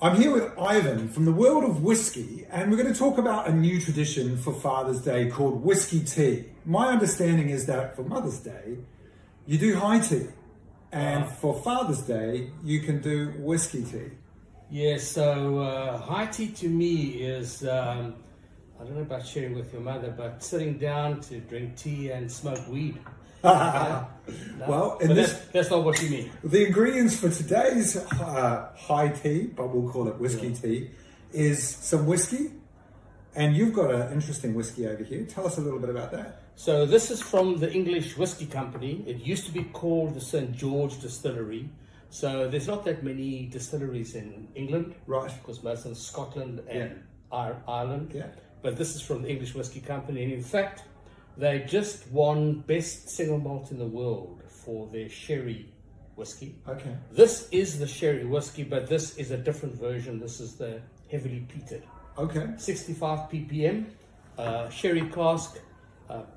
I'm here with Ivan from the world of whiskey, and we're going to talk about a new tradition for Father's Day called Whisky Tea. My understanding is that for Mother's Day, you do high tea, and for Father's Day, you can do whiskey tea. Yeah, so high tea to me is, I don't know about sharing with your mother, but sitting down to drink tea and smoke weed. No? Well, that's not what you mean. The ingredients for today's high tea, but we'll call it whiskey tea, is some whiskey. And you've got an interesting whiskey over here. Tell us a little bit about that. So this is from the English Whisky Company. It used to be called the St. George Distillery. So there's not that many distilleries in England. Right. Because most of them Scotland and Ireland. Yeah. But this is from the English Whisky Company. And in fact, they just won Best Single Malt in the World for their sherry whiskey. Okay. This is the sherry whiskey, but this is a different version. This is the heavily peated. Okay. 65 ppm, sherry cask,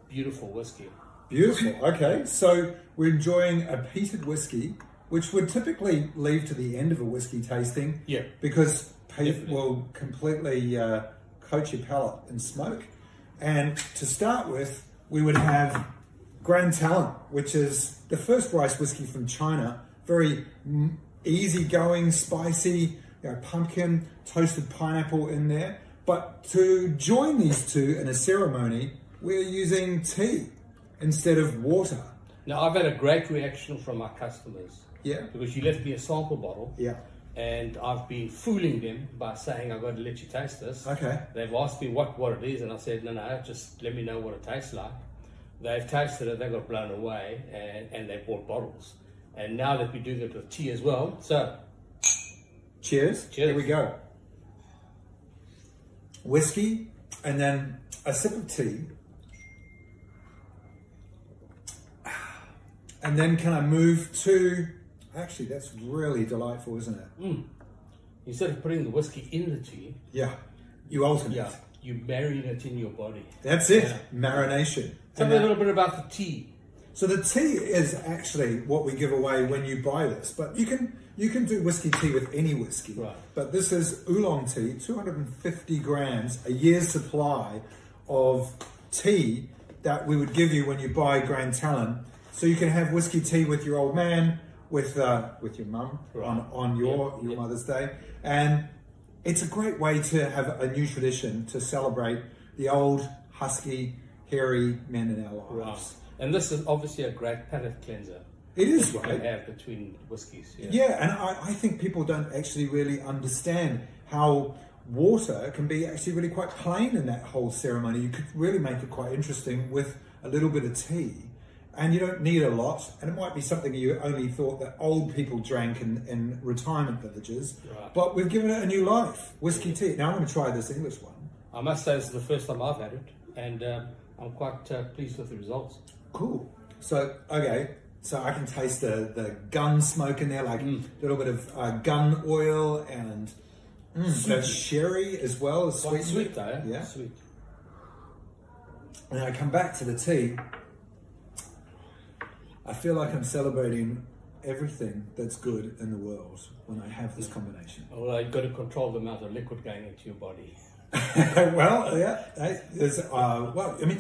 beautiful whiskey. Beautiful. Okay. So we're enjoying a peated whiskey, which would typically leave to the end of a whiskey tasting. Yeah. Because peat will completely coat your palate in smoke. And to start with, we would have Grand Talent, which is the first rice whiskey from China. Very easygoing, spicy, pumpkin, toasted pineapple in there. But to join these two in a ceremony, we're using tea instead of water. Now, I've had a great reaction from our customers. Yeah. Because you left me a sample bottle. Yeah. And I've been fooling them by saying, I've got to let you taste this. Okay. They've asked me what it is, and I said, no, just let me know what it tastes like. They've tasted it, they got blown away, and they bought bottles. And now that we're doing it with tea as well, so... Cheers. Cheers. Here we go. Whiskey, and then a sip of tea. And then can I move to... Actually, that's really delightful, isn't it? Mm. Instead of putting the whiskey in the tea... Yeah. You alternate. Yeah. You marinate it in your body. That's it. Yeah. Marination. Tell me a little bit about the tea. So the tea is actually what we give away when you buy this, but you can do whiskey tea with any whiskey. Right. But this is oolong tea, 250 grams, a year's supply of tea that we would give you when you buy Grand Talent. So you can have whiskey tea with your old man, with your mum on your Mother's Day, and it's a great way to have a new tradition to celebrate the old husky, hairy men in our lives. Right. And this is obviously a great palate cleanser. It is, right? right? Have between whiskies. Yeah, and I think people don't actually really understand how water can be actually really quite plain in that whole ceremony. You could really make it quite interesting with a little bit of tea. And you don't need a lot, and it might be something you only thought that old people drank in retirement villages, but we've given it a new life, whiskey tea. Now I'm going to try this English one. I must say this is the first time I've had it, and I'm quite pleased with the results. Cool. So, okay, so I can taste the gun smoke in there, like a little bit of gun oil, and the sherry as well. Quite sweet though, yeah? Sweet. And I come back to the tea. I feel like I'm celebrating everything that's good in the world when I have this combination. Well, you've got to control the amount of liquid going into your body. Well, yeah. Well, I mean,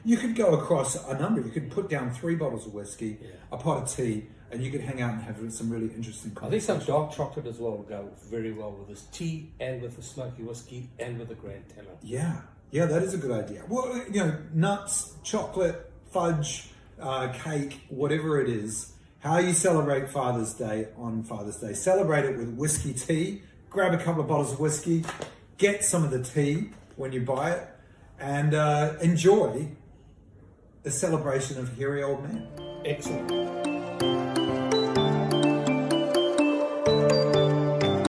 you could go across a number. You could put down 3 bottles of whiskey, a pot of tea, and you could hang out and have some really interesting conversations. I think some dark chocolate as well will go very well with this tea and with the smoky whiskey and with the Grand Talent. Yeah, that is a good idea. Well, nuts, chocolate, fudge, cake, whatever it is, how you celebrate Father's Day on Father's Day. Celebrate it with whiskey tea. Grab a couple of bottles of whiskey, get some of the tea when you buy it, and enjoy the celebration of hairy old men. Excellent.